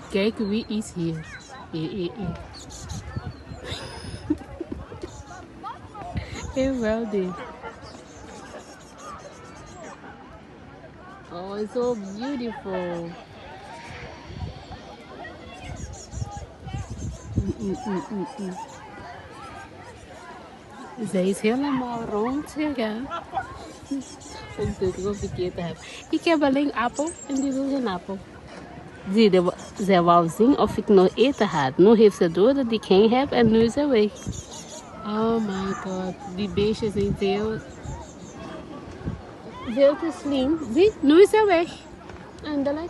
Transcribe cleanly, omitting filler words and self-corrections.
Kijk wie is hier. Geweldig. Oh, it's so beautiful. Zij is helemaal rond gegaan. Om te doen verkeerd te hebben. Ik heb alleen appel en die wil geen appel. Zie, zij wou zien of ik nog eten had. Nu heeft ze door dat ik geen heb en nu is ze weg. Oh my god, die beestjes zijn veel te slim. Zie, nu is ze weg. Eindelijk.